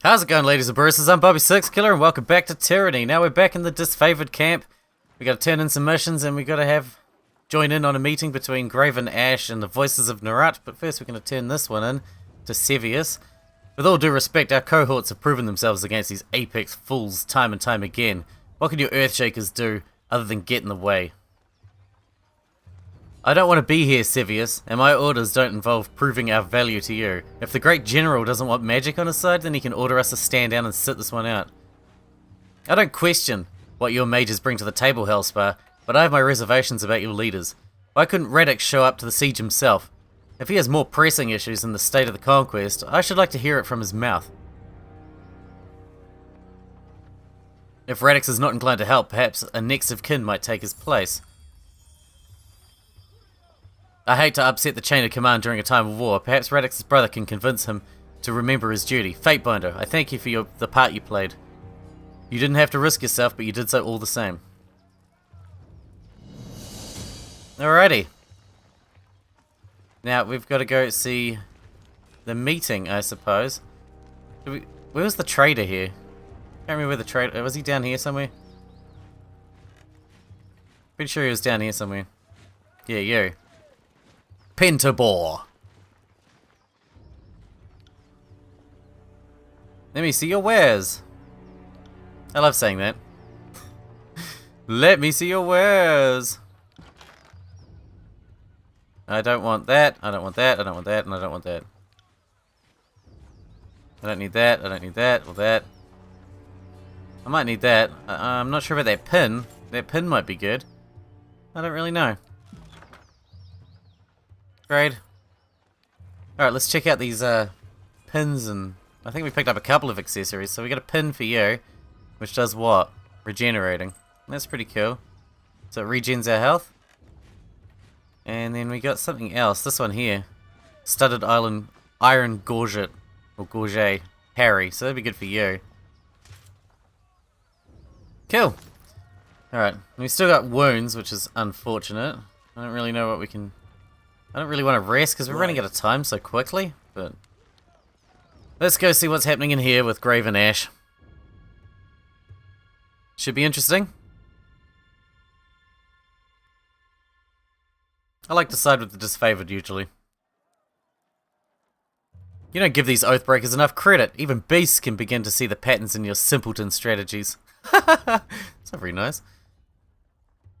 How's it going, ladies and bruisers? I'm Bobby6Killer and welcome back to Tyranny. Now we're back in the disfavored camp. We gotta turn in some missions and we gotta join in on a meeting between Graven Ash and the Voices of Narat, but first we're gonna turn this one in to Sevius. With all due respect, our cohorts have proven themselves against these apex fools time and time again. What can your Earthshakers do other than get in the way? I don't want to be here, Sevius, and my orders don't involve proving our value to you. If the great general doesn't want magic on his side, then he can order us to stand down and sit this one out. I don't question what your mages bring to the table, Hellspar, but I have my reservations about your leaders. Why couldn't Radix show up to the siege himself? If he has more pressing issues than the state of the conquest, I should like to hear it from his mouth. If Radix is not inclined to help, perhaps a next of kin might take his place. I hate to upset the chain of command during a time of war. Perhaps Radix's brother can convince him to remember his duty. Fatebinder, I thank you for the part you played. You didn't have to risk yourself, but you did so all the same. Alrighty. Now, we've got to go see the meeting, I suppose. Where was the trader here? Can't remember where the trader... Was he down here somewhere? Pretty sure he was down here somewhere. Yeah, you. Pentabore. Let me see your wares. I love saying that. Let me see your wares. I don't want that, I don't want that, I don't want that, and I don't want that. I don't need that, I don't need that, or that. I might need that. I'm not sure about that pin. That pin might be good. I don't really know. Great. Alright, let's check out these pins, and I think we picked up a couple of accessories. So we got a pin for you, which does what? Regenerating. That's pretty cool. So it regens our health. And then we got something else. This one here. Studded Iron Gorget. Or Gorget. Harry. So that'd be good for you. Cool. Alright. We still got wounds, which is unfortunate. I don't really know what we can... I don't really want to rest because we're running out of time so quickly, but... Let's go see what's happening in here with Graven Ash. Should be interesting. I like to side with the disfavored usually. You don't give these Oathbreakers enough credit. Even beasts can begin to see the patterns in your simpleton strategies. It's not very nice.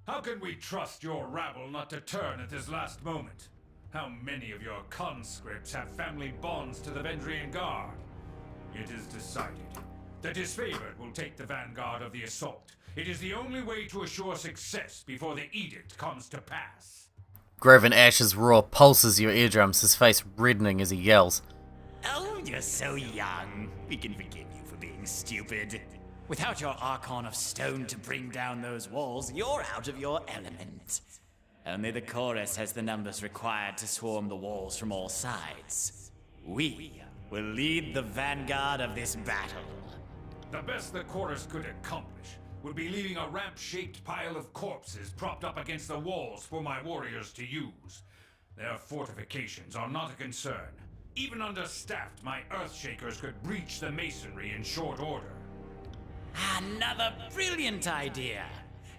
How can we trust your rabble not to turn at this last moment? How many of your conscripts have family bonds to the Vendrian Guard? It is decided. The disfavored will take the vanguard of the assault. It is the only way to assure success before the edict comes to pass. Graven Ash's roar pulses your eardrums, his face reddening as he yells. Oh, you're so young. We can forgive you for being stupid. Without your Archon of Stone to bring down those walls, you're out of your element. Only the chorus has the numbers required to swarm the walls from all sides. We will lead the vanguard of this battle. The best the chorus could accomplish would be leaving a ramp-shaped pile of corpses propped up against the walls for my warriors to use. Their fortifications are not a concern. Even understaffed, my Earthshakers could breach the masonry in short order. Another brilliant idea.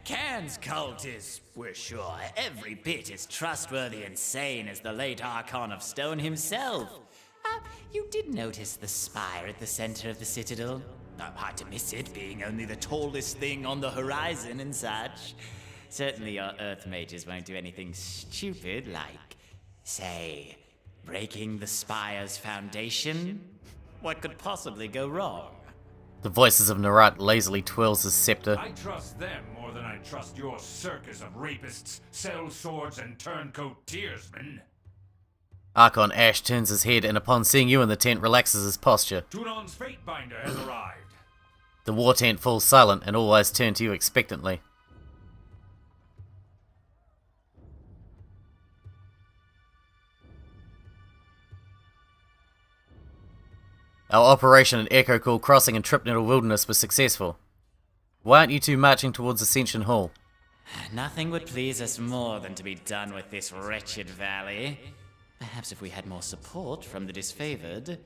Cairn's cult is, we're sure, every bit as trustworthy and sane as the late Archon of Stone himself. You did notice the spire at the center of the Citadel? Hard to miss it, being only the tallest thing on the horizon and such. Certainly your Earth mages won't do anything stupid like, say, breaking the spire's foundation. What could possibly go wrong? The Voices of Narat lazily twirls his scepter. I trust them more than I trust your circus of rapists, sellswords, and turncoat tearsmen. Archon Ash turns his head and upon seeing you in the tent relaxes his posture. Tunon's Fatebinder has arrived. The war tent falls silent and all eyes turn to you expectantly. Our operation at Echo Call Crossing in Tripnettle Wilderness was successful. Why aren't you two marching towards Ascension Hall? Nothing would please us more than to be done with this wretched valley. Perhaps if we had more support from the disfavored,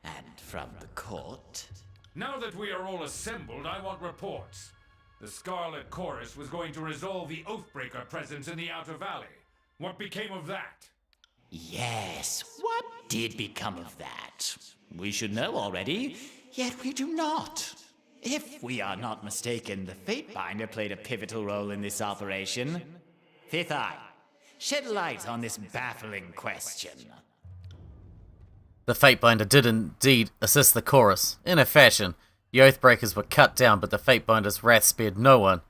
and from the court. Now that we are all assembled, I want reports. The Scarlet Chorus was going to resolve the Oathbreaker presence in the Outer Valley. What became of that? Yes, what did become of that? We should know already, yet we do not. If we are not mistaken, the Fatebinder played a pivotal role in this operation. Fifth Eye, shed light on this baffling question. The Fatebinder did indeed assist the chorus. In a fashion, the Oathbreakers were cut down, but the Fatebinder's wrath spared no one.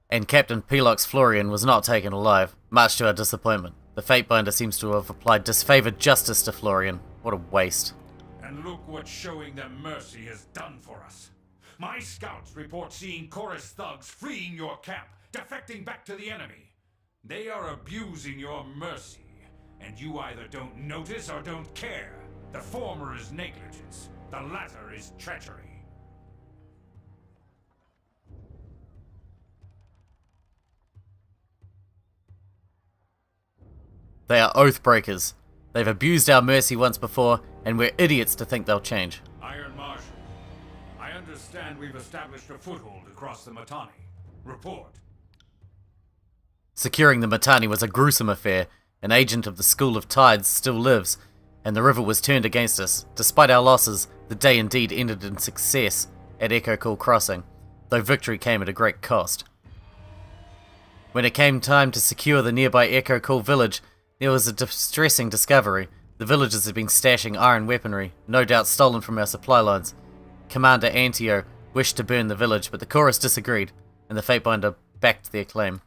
And Captain Pelox Florian was not taken alive, much to our disappointment. The Fatebinder seems to have applied disfavored justice to Florian. What a waste. And look what showing them mercy has done for us. My scouts report seeing chorus thugs fleeing your camp, defecting back to the enemy. They are abusing your mercy, and you either don't notice or don't care. The former is negligence, the latter is treachery. They are Oathbreakers. They've abused our mercy once before, and we're idiots to think they'll change. Iron Marshal, I understand we've established a foothold across the Matani. Report. Securing the Matani was a gruesome affair. An agent of the School of Tides still lives, and the river was turned against us. Despite our losses, the day indeed ended in success at Echo Call Crossing, though victory came at a great cost. When it came time to secure the nearby Echo Call village, there was a distressing discovery. The villagers had been stashing iron weaponry, no doubt stolen from our supply lines. Commander Antio wished to burn the village, but the chorus disagreed, and the Fatebinder backed their claim.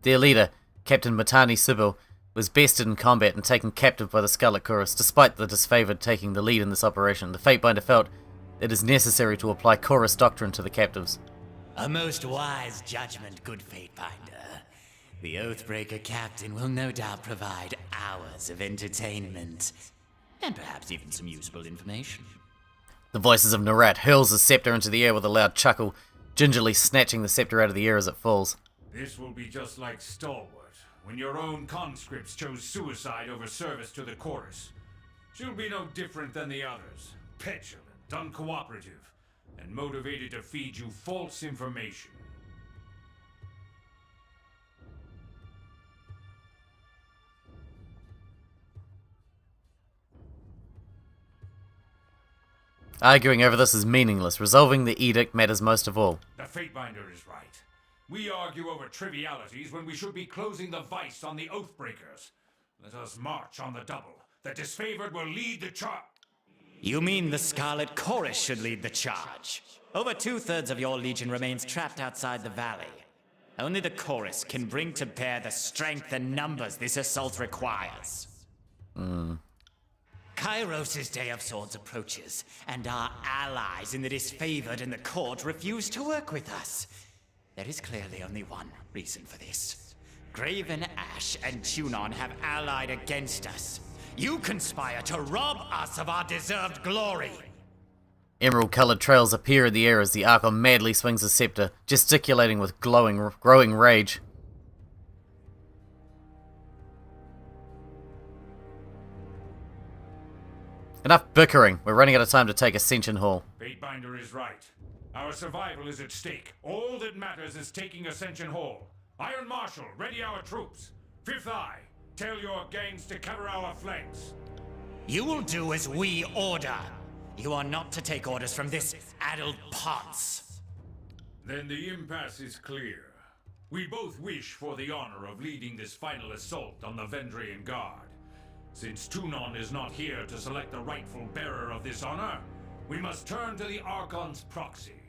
Their leader, Captain Matani Sybil, was bested in combat and taken captive by the Scarlet Chorus. Despite the disfavored taking the lead in this operation, the Fatebinder felt it is necessary to apply chorus doctrine to the captives. A most wise judgment, good Fatebinder. The Oathbreaker captain will no doubt provide hours of entertainment, and perhaps even some useful information. The voices of Narat hurls his scepter into the air with a loud chuckle, gingerly snatching the scepter out of the air as it falls. This will be just like Stalwart, when your own conscripts chose suicide over service to the chorus. She'll be no different than the others, petulant, uncooperative, and motivated to feed you false information. Arguing over this is meaningless. Resolving the edict matters most of all. The Fatebinder is right. We argue over trivialities when we should be closing the vice on the Oathbreakers. Let us march on the double. The disfavored will lead the charge. You mean the Scarlet Chorus should lead the charge? Over 2/3 of your legion remains trapped outside the valley. Only the Chorus can bring to bear the strength and numbers this assault requires. Kairos' Day of Swords approaches, and our allies in the disfavored and the court refuse to work with us. There is clearly only one reason for this. Graven Ash and Tunon have allied against us. You conspire to rob us of our deserved glory. Emerald-coloured trails appear in the air as the Archon madly swings his scepter, gesticulating with growing rage. Enough bickering. We're running out of time to take Ascension Hall. Fatebinder is right. Our survival is at stake. All that matters is taking Ascension Hall. Iron Marshal, ready our troops. Fifth Eye, tell your gangs to cover our flanks. You will do as we order. You are not to take orders from this addled ponce. Then the impasse is clear. We both wish for the honor of leading this final assault on the Vendrian Guard. Since Tunon is not here to select the rightful bearer of this honor, we must turn to the Archon's proxy.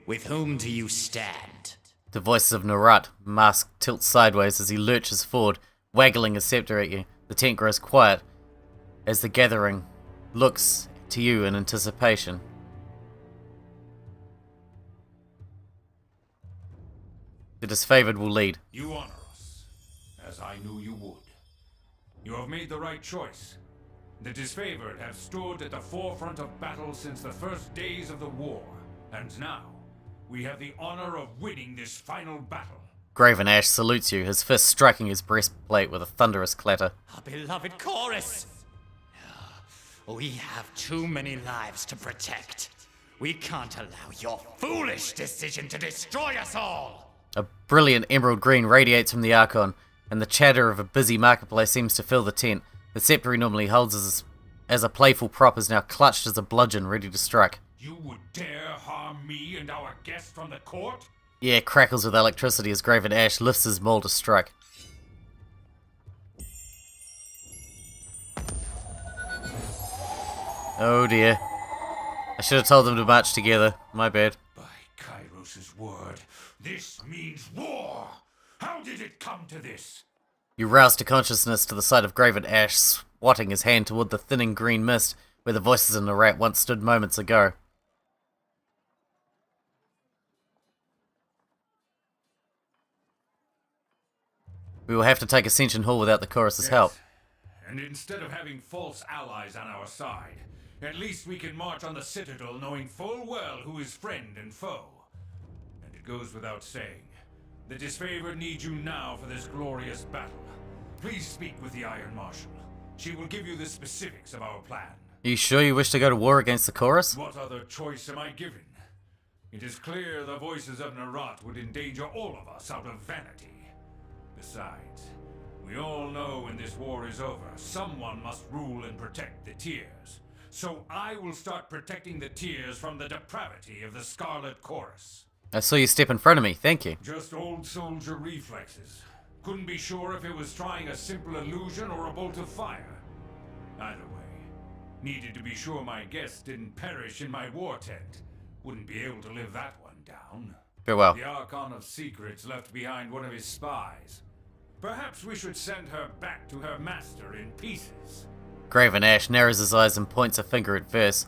With whom do you stand? The voices of Narat, mask tilts sideways as he lurches forward, waggling his scepter at you. The tent grows quiet as the gathering looks to you in anticipation. The disfavored will lead. You honor us, as I knew you would. You have made the right choice. The disfavored have stood at the forefront of battle since the first days of the war, and now we have the honor of winning this final battle. Graven Ash salutes you, his fist striking his breastplate with a thunderous clatter. Our beloved chorus! We have too many lives to protect. We can't allow your foolish decision to destroy us all! A brilliant emerald green radiates from the Archon, and the chatter of a busy marketplace seems to fill the tent. The scepter he normally holds as a playful prop is now clutched as a bludgeon, ready to strike. You would dare harm me and our guest from the court? The air crackles with electricity as Graven Ash lifts his maul to strike. Oh dear. I should have told them to march together. My bad. By Kairos' word, this means war! How did it come to this? You rouse to consciousness to the sight of Graven Ash swatting his hand toward the thinning green mist where the voices in the rat once stood moments ago. We will have to take Ascension Hall without the chorus's help. And instead of having false allies on our side, at least we can march on the Citadel knowing full well who is friend and foe. And it goes without saying, the disfavored needs you now for this glorious battle. Please speak with the Iron Marshal. She will give you the specifics of our plan. Are you sure you wish to go to war against the chorus? What other choice am I given? It is clear the voices of Narat would endanger all of us out of vanity. Besides, we all know when this war is over, someone must rule and protect the Tears. So I will start protecting the Tears from the depravity of the Scarlet Chorus. I saw you step in front of me, thank you. Just old soldier reflexes. Couldn't be sure if it was trying a simple illusion or a bolt of fire. Either way, needed to be sure my guests didn't perish in my war tent. Wouldn't be able to live that one down. Farewell. The Archon of Secrets left behind one of his spies. Perhaps we should send her back to her master in pieces. Graven Ash narrows his eyes and points a finger at Verse.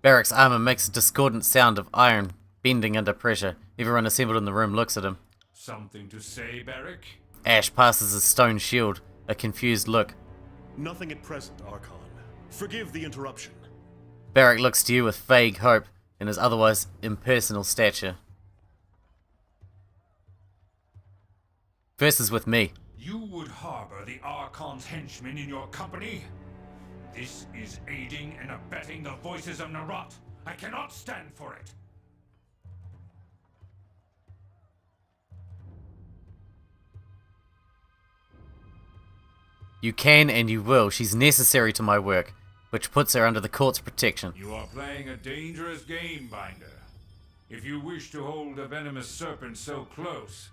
Barrack's armor makes a discordant sound of iron bending under pressure. Everyone assembled in the room looks at him. Something to say, Barrack? Ash passes his stone shield, a confused look. Nothing at present, Archon. Forgive the interruption. Barrack looks to you with vague hope in his otherwise impersonal stature. Verse is with me. You would harbor the Archon's henchmen in your company? This is aiding and abetting the voices of Narat. I cannot stand for it. You can and you will. She's necessary to my work, which puts her under the court's protection. You are playing a dangerous game, Binder. If you wish to hold a venomous serpent so close,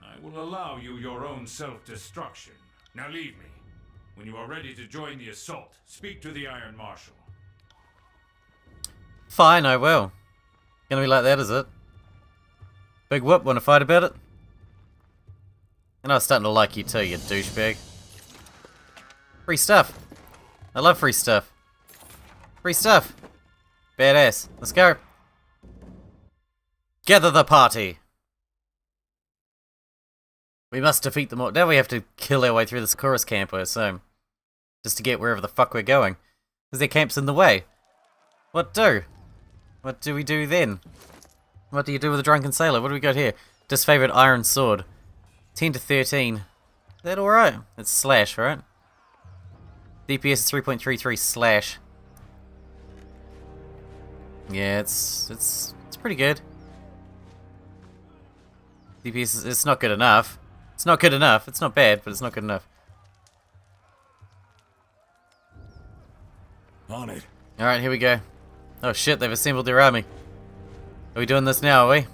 I will allow you your own self-destruction. Now leave me. When you are ready to join the assault, speak to the Iron Marshal. Fine, I will. Gonna be like that, is it? Big whoop, wanna fight about it? And I was starting to like you too, you douchebag. Free stuff. I love free stuff. Free stuff. Badass. Let's go. Gather the party. We must defeat them all. Now we have to kill our way through this chorus camp, I assume. Just to get wherever the fuck we're going. Because their camp's in the way. What do? What do we do then? What do you do with a drunken sailor? What do we got here? Disfavored iron sword. 10 to 13. Is that alright? It's slash, right? DPS is 3.33 slash. Yeah, it's pretty good. DPS is, it's not good enough. It's not good enough. It's not bad, but it's not good enough. On it. Alright, here we go. Oh shit, they've assembled their army. Are we doing this now, are we?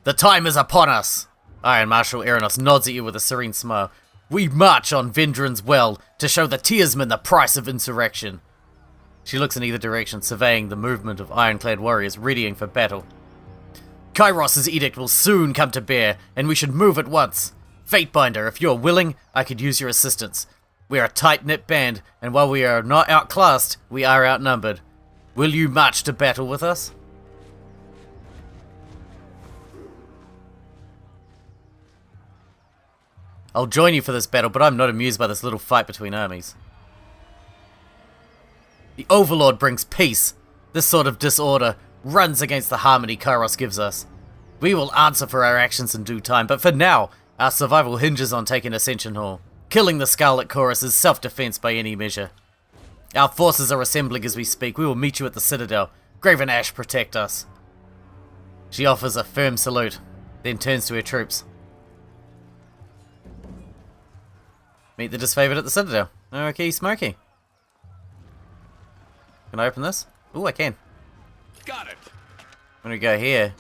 The time is upon us! Iron Marshal Eranos nods at you with a serene smile. We march on Vendron's Well to show the Tearsmen the price of insurrection. She looks in either direction, surveying the movement of ironclad warriors readying for battle. Kairos' edict will soon come to bear, and we should move at once. Fatebinder, if you're willing, I could use your assistance. We are a tight-knit band, and while we are not outclassed, we are outnumbered. Will you march to battle with us? I'll join you for this battle, but I'm not amused by this little fight between armies. The Overlord brings peace. This sort of disorder runs against the harmony Kairos gives us. We will answer for our actions in due time, but for now, our survival hinges on taking Ascension Hall. Killing the Scarlet Chorus is self-defense by any measure. Our forces are assembling as we speak. We will meet you at the Citadel. Graven Ash, protect us. She offers a firm salute, then turns to her troops. Meet the disfavored at the Citadel. Okay, smoky. Can I open this? Ooh, I can. Got it. When we go here,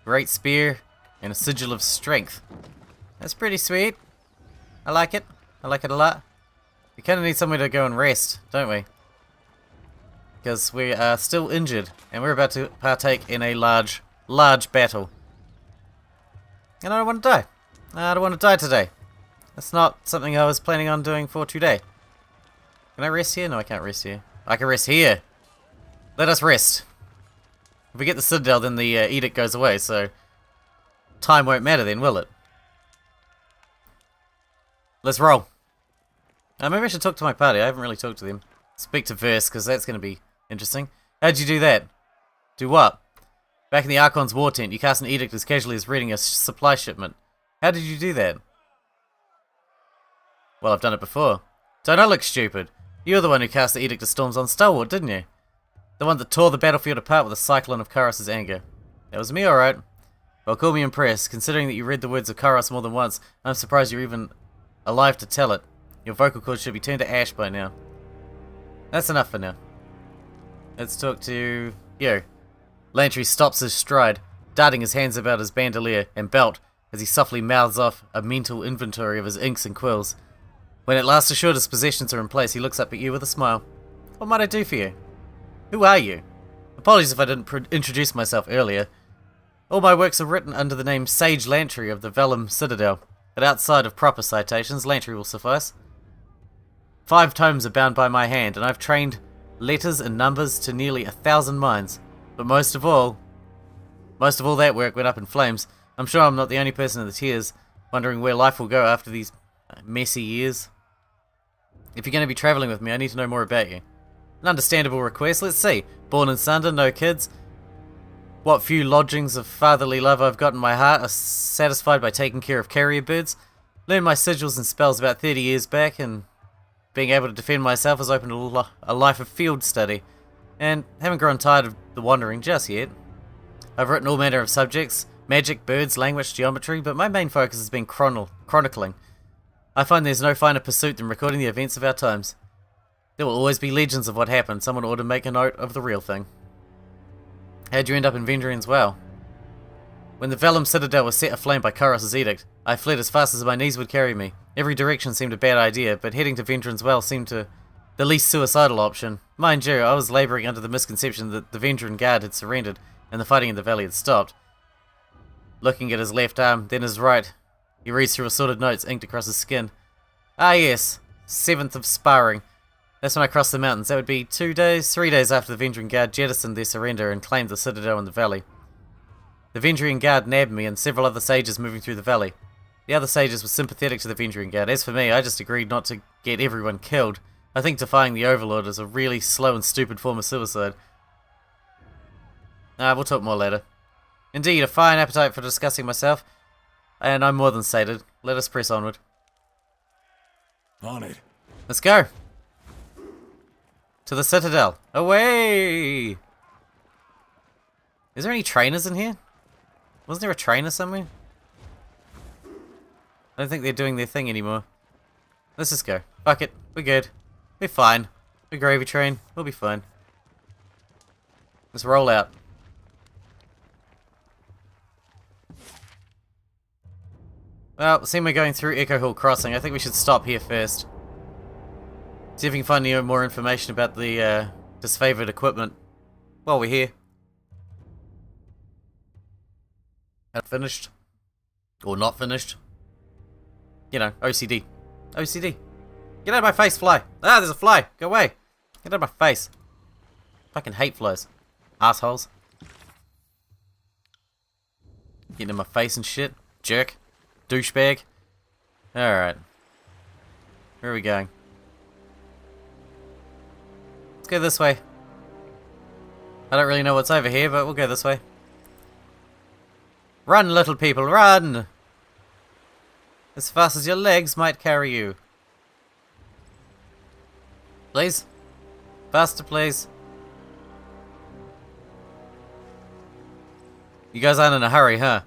great spear and a sigil of strength. That's pretty sweet. I like it. I like it a lot. We kind of need somewhere to go and rest, don't we? Because we are still injured, and we're about to partake in a large battle. And I don't want to die. I don't want to die today. That's not something I was planning on doing for today. Can I rest here? No, I can't rest here. I can rest here. Let us rest. If we get the Citadel, then the edict goes away, so time won't matter then, will it? Let's roll. Maybe I should talk to my party. I haven't really talked to them. Speak to Verse, because that's going to be interesting. How'd you do that? Do what? Back in the Archon's war tent, you cast an edict as casually as reading a supply shipment. How did you do that? Well, I've done it before. Don't I look stupid? You're the one who cast the Edict of Storms on Stalwart, didn't you? The one that tore the battlefield apart with a cyclone of Kairos' anger. That was me, alright. Well, call me impressed. Considering that you read the words of Kairos more than once, I'm surprised you're even alive to tell it. Your vocal cords should be turned to ash by now. That's enough for now. Let's talk to you. Lantry stops his stride, darting his hands about his bandolier and belt as he softly mouths off a mental inventory of his inks and quills. When at last assured his possessions are in place, he looks up at you with a smile. What might I do for you? Who are you? Apologies if I didn't introduce myself earlier. All my works are written under the name Sage Lantry of the Vellum Citadel, but outside of proper citations, Lantry will suffice. 5 tomes are bound by my hand, and I've trained letters and numbers to nearly 1,000 minds. But most of all that work went up in flames. I'm sure I'm not the only person in the tears, wondering where life will go after these messy years. If you're going to be travelling with me, I need to know more about you. An understandable request, let's see. Born in Sunder, no kids. What few lodgings of fatherly love I've got in my heart are satisfied by taking care of carrier birds. Learned my sigils and spells about 30 years back, and being able to defend myself has opened a life of field study. And haven't grown tired of the wandering just yet. I've written all manner of subjects, magic, birds, language, geometry, but my main focus has been chronicling. I find there's no finer pursuit than recording the events of our times. There will always be legends of what happened. Someone ought to make a note of the real thing. How'd you end up in Vendrian's Well? When the Vellum Citadel was set aflame by Kairos' edict, I fled as fast as my knees would carry me. Every direction seemed a bad idea, but heading to Vendrian's Well seemed the least suicidal option. Mind you, I was labouring under the misconception that the Vendrian Guard had surrendered and the fighting in the valley had stopped. Looking at his left arm, then his right, he reads through assorted notes inked across his skin. Ah yes, 7th of sparring. That's when I crossed the mountains. That would be 3 days after the Vendrian Guard jettisoned their surrender and claimed the Citadel in the valley. The Vendrian Guard nabbed me and several other sages moving through the valley. The other sages were sympathetic to the Vendrian Guard. As for me, I just agreed not to get everyone killed. I think defying the overlord is a really slow and stupid form of suicide. We'll talk more later. Indeed, a fine appetite for discussing myself, and I'm more than sated. Let us press onward. On it. Let's go! To the Citadel. Away! Is there any trainers in here? Wasn't there a trainer somewhere? I don't think they're doing their thing anymore. Let's just go. Fuck it. We're good. We're fine. We're gravy train. We'll be fine. Let's roll out. Well, seeing we're going through Echo Hill Crossing, I think we should stop here first. See if we can find any more information about the disfavored equipment while we're here. Finished. Or not finished. You know, OCD. OCD. Get out of my face, fly. Ah, there's a fly. Go away. Get out of my face. Fucking hate flies. Assholes. Getting in my face and shit. Jerk. Douchebag. Alright. Where are we going? Let's go this way. I don't really know what's over here, but we'll go this way. Run, little people, run! As fast as your legs might carry you. Please? Faster, please. You guys aren't in a hurry, huh?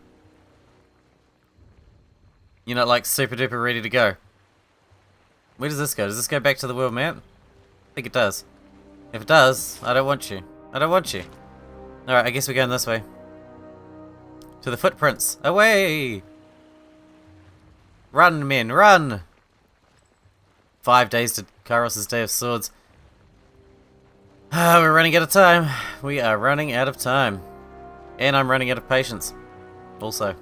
You're not like super duper ready to go. Where does this go? Does this go back to the world map? I think it does. If it does, I don't want you. I don't want you. Alright, I guess we're going this way. To the footprints. Away! Run, men, run! 5 days to Kairos' Day of Swords. We're running out of time. We are running out of time. And I'm running out of patience. Also.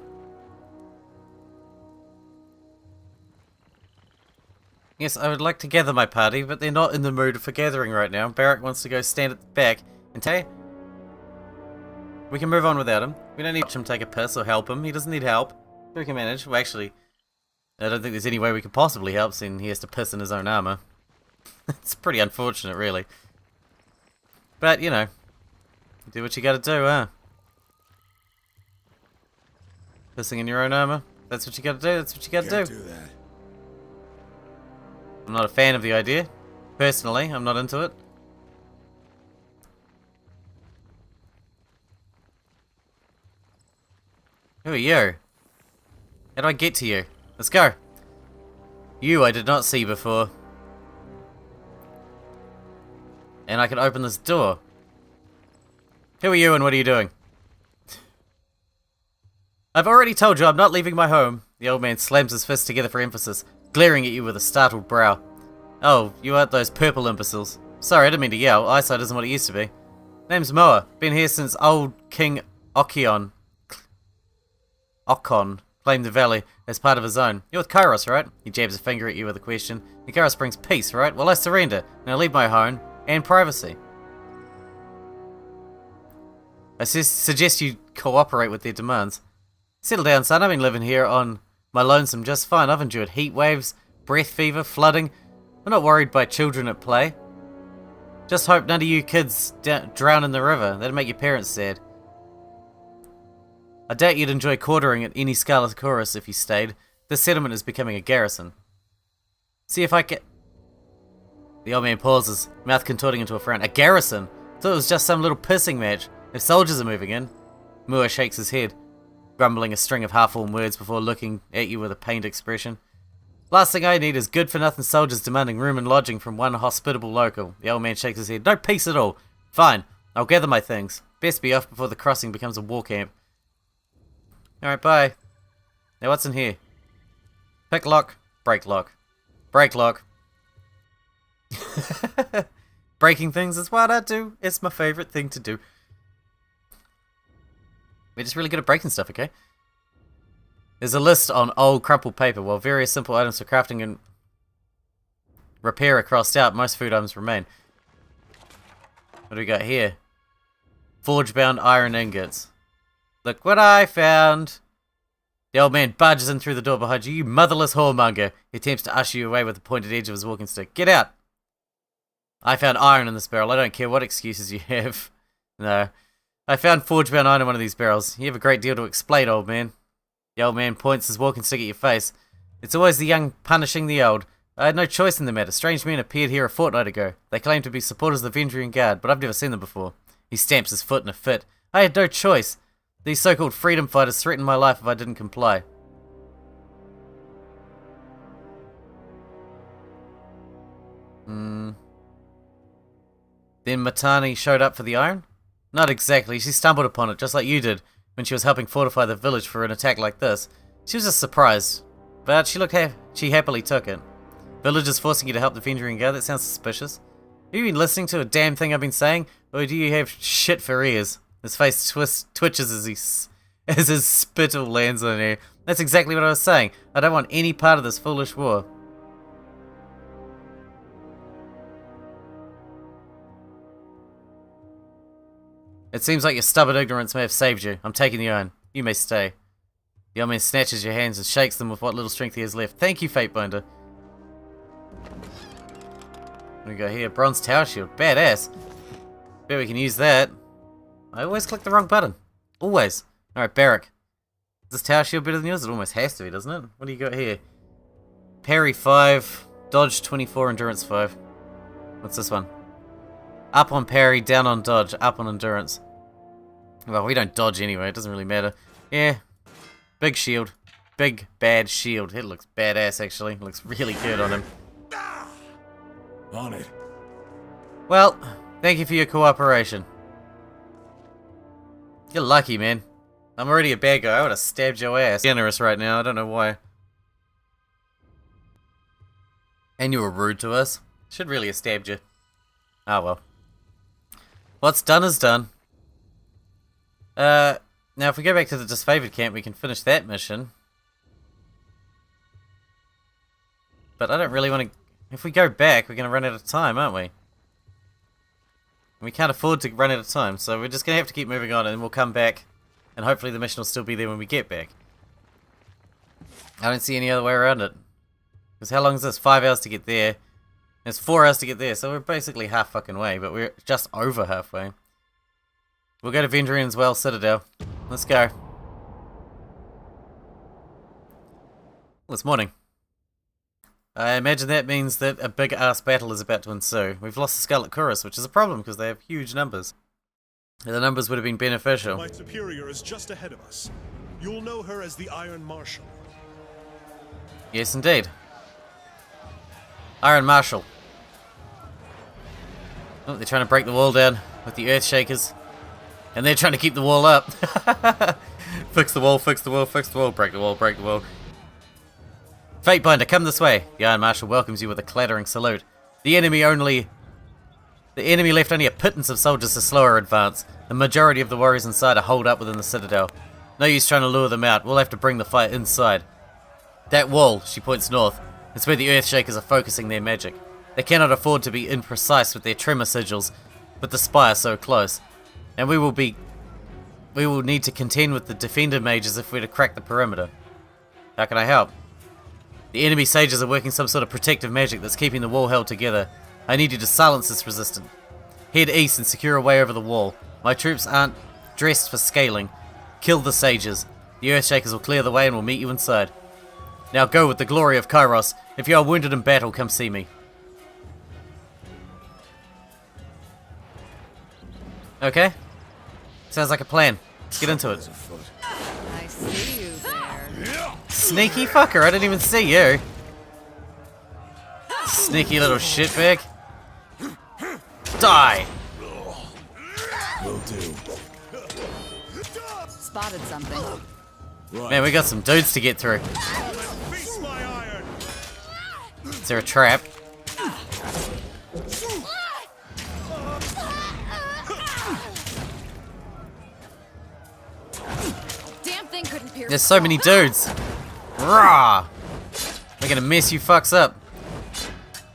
Yes, I would like to gather my party, but they're not in the mood for gathering right now. Barrack wants to go stand at the back and tell we can move on without him. We don't need to watch him take a piss or help him. He doesn't need help. We can manage. Well, actually, I don't think there's any way we could possibly help, seeing he has to piss in his own armor. It's pretty unfortunate, really. But, you know, do what you gotta do, huh? Pissing in your own armor? That's what you gotta do, that's what you gotta Can't do. do that. I'm not a fan of the idea. Personally, I'm not into it. Who are you? How do I get to you? Let's go. You I did not see before. And I can open this door. Who are you and what are you doing? I've already told you I'm not leaving my home. The old man slams his fists together for emphasis, glaring at you with a startled brow. Oh, you aren't those purple imbeciles. Sorry, I didn't mean to yell. Eyesight isn't what it used to be. Name's Moa. Been here since old King Ocon claimed the valley as part of his own. You're with Kairos, right? He jabs a finger at you with a question. And Kairos brings peace, right? Well, I surrender, and I leave my home and privacy. I suggest you cooperate with their demands. Settle down, son. I've been living here on my lonesome just fine. I've endured heat waves, breath fever, flooding. I'm not worried by children at play. Just hope none of you kids drown in the river. That'd make your parents sad. I doubt you'd enjoy quartering at any Scarlet Chorus if you stayed. This settlement is becoming a garrison. See if I can... The old man pauses, mouth contorting into a frown. A garrison? Thought it was just some little pissing match. If soldiers are moving in... Moa shakes his head, grumbling a string of half-formed words before looking at you with a pained expression. Last thing I need is good-for-nothing soldiers demanding room and lodging from one hospitable local. The old man shakes his head. No peace at all. Fine, I'll gather my things. Best be off before the crossing becomes a war camp. Alright, bye. Now what's in here? Pick lock, break lock. Break lock. Breaking things is what I do. It's my favorite thing to do. We're just really good at breaking stuff, okay? There's a list on old crumpled paper. While various simple items for crafting and repair are crossed out, most food items remain. What do we got here? Forge-bound iron ingots. Look what I found! The old man barges in through the door behind you. You motherless whoremonger! He attempts to usher you away with the pointed edge of his walking stick. Get out! I found iron in this barrel. I don't care what excuses you have. No. I found forge-bound iron in one of these barrels. You have a great deal to explain, old man. The old man points his walking stick at your face. It's always the young punishing the old. I had no choice in the matter. Strange men appeared here a fortnight ago. They claim to be supporters of the Vendrian Guard, but I've never seen them before. He stamps his foot in a fit. I had no choice. These so-called freedom fighters threatened my life if I didn't comply. Then Matani showed up for the iron? Not exactly. She stumbled upon it, just like you did, when she was helping fortify the village for an attack like this. She was just surprised, but she happily took it. Villagers forcing you to help the Vendrian Guard? That sounds suspicious. Have you been listening to a damn thing I've been saying, or do you have shit for ears? His face twitches as his spittle lands on you. That's exactly what I was saying. I don't want any part of this foolish war. It seems like your stubborn ignorance may have saved you. I'm taking the iron. You may stay. The old man snatches your hands and shakes them with what little strength he has left. Thank you, Fatebinder. What do we got here? Bronze tower shield. Badass. Bet we can use that. I always click the wrong button. Always. Alright, Barrack. Is this tower shield better than yours? It almost has to be, doesn't it? What do you got here? Parry 5, dodge 24, endurance 5. What's this one? Up on parry, down on dodge, up on endurance. Well, we don't dodge anyway, it doesn't really matter. Yeah, big shield. Big, bad shield. It looks badass, actually. It looks really good on him. On it. Well, thank you for your cooperation. You're lucky, man. I'm already a bad guy. I would have stabbed your ass. Generous right now, I don't know why. And you were rude to us. Should really have stabbed you. Ah, well. What's done is done. Now if we go back to the disfavored camp, we can finish that mission. But I don't really want to... If we go back, we're going to run out of time, aren't we? We can't afford to run out of time, so we're just going to have to keep moving on, and we'll come back, and hopefully the mission will still be there when we get back. I don't see any other way around it. Because how long is this? 5 hours to get there. And it's 4 hours to get there, so we're basically half fucking way, but we're just over halfway. We'll go to Vendrian's Well Citadel. Let's go. Well, it's morning. I imagine that means that a big-ass battle is about to ensue. We've lost the Scarlet Chorus, which is a problem because they have huge numbers. The numbers would have been beneficial. My superior is just ahead of us. You'll know her as the Iron Marshal. Yes, indeed. Iron Marshal. Oh, they're trying to break the wall down with the Earth Shakers. And they're trying to keep the wall up. Fix the wall, fix the wall, fix the wall, break the wall, break the wall. Fatebinder, come this way. The Iron Marshal welcomes you with a clattering salute. The enemy left only a pittance of soldiers to slow our advance. The majority of the warriors inside are holed up within the Citadel. No use trying to lure them out. We'll have to bring the fight inside. That wall, she points north, is where the Earthshakers are focusing their magic. They cannot afford to be imprecise with their tremor sigils, but the spire so close. And we will need to contend with the defender mages if we're to crack the perimeter. How can I help? The enemy sages are working some sort of protective magic that's keeping the wall held together. I need you to silence this resistance. Head east and secure a way over the wall. My troops aren't dressed for scaling. Kill the sages. The Earthshakers will clear the way and we'll meet you inside. Now go with the glory of Kairos. If you are wounded in battle, come see me. Okay. Sounds like a plan. Let's get into it. I see you there. Sneaky fucker, I didn't even see you. Sneaky little shitbag. Die! Will do. Spotted something. Man, we got some dudes to get through. Face my iron. Is there a trap? Damn thing couldn't pierce. There's so many dudes. Rah! We're gonna mess you fucks up.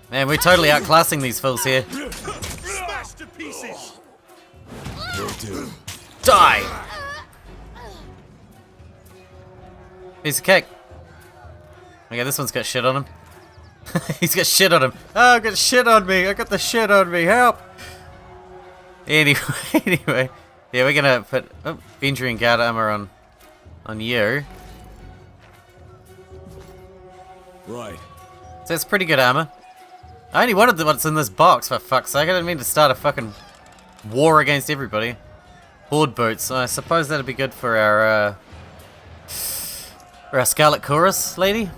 Man, we're totally outclassing these fools here. Smash to pieces. Will do. Die! Piece of cake. Okay, this one's got shit on him. He's got shit on him. Oh, I got shit on me. I got the shit on me. Help! Anyway. Yeah, we're gonna put Vendrian guard armor on you. Right. So it's pretty good armor. I only wanted what's in this box, for fuck's sake. I didn't mean to start a fucking war against everybody. Horde boots. I suppose that'd be good for our Scarlet Chorus lady.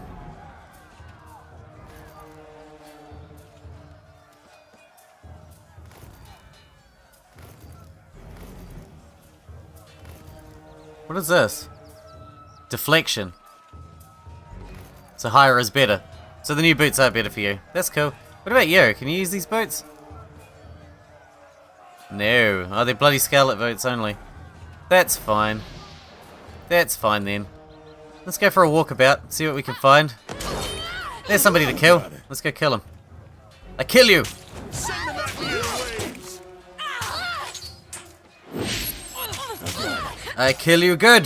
What is this? Deflection. So higher is better. So the new boots are better for you. That's cool. What about you? Can you use these boots? No. Oh, they're bloody Scarlet boots only. That's fine. That's fine then. Let's go for a walkabout, see what we can find. There's somebody to kill. Let's go kill him. I kill you! Send them at your waves. I kill you good,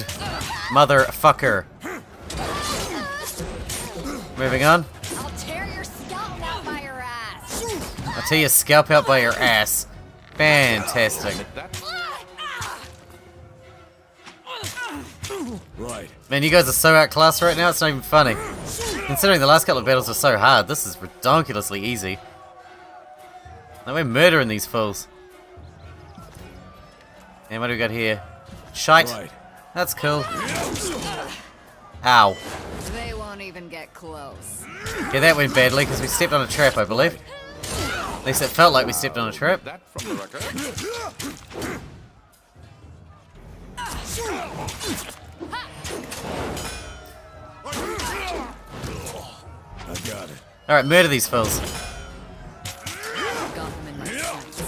motherfucker. Moving on. I'll tear your scalp out by your ass. I'll tear your scalp out by your ass. Fantastic. Right. Man, you guys are so outclassed right now, it's not even funny. Considering the last couple of battles were so hard, this is ridiculously easy. Now we're murdering these fools. And what do we got here? Shite. Right. That's cool. Ow. They won't even get close. Yeah, that went badly because we stepped on a trap, I believe. At least it felt like we stepped on a trap. That from the record. I got it. Alright, murder these fools. Got them in my sights.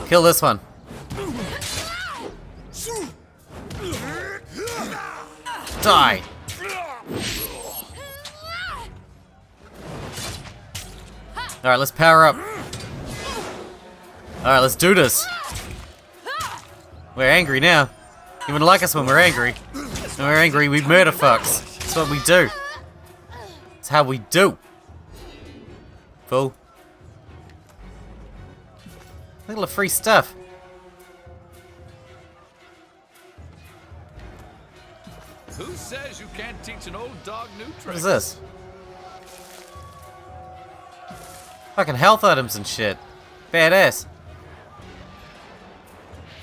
Kill this one. Die! Alright, let's power up. Alright, let's do this. We're angry now. You wouldn't like us when we're angry. When we're angry, we murder fucks. That's what we do. It's how we do. Fool. Look at all the free stuff. Who says you can't teach an old dog new What tricks? is this? Fucking health items and shit. Badass.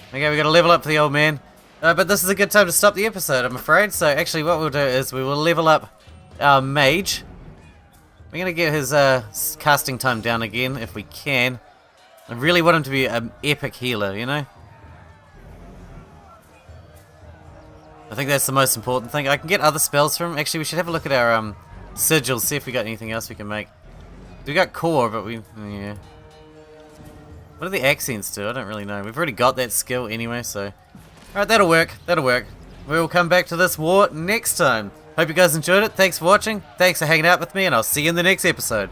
Okay, we gotta level up for the old man. But this is a good time to stop the episode, I'm afraid. So actually what we'll do is we will level up our mage. We're gonna get his casting time down again if we can. I really want him to be an epic healer, you know? I think that's the most important thing. I can get other spells from him. Actually, we should have a look at our sigils, see if we got anything else we can make. We got core, but we... yeah. What do the accents do? I don't really know. We've already got that skill anyway, so... Alright, that'll work. That'll work. We will come back to this war next time. Hope you guys enjoyed it. Thanks for watching. Thanks for hanging out with me, and I'll see you in the next episode.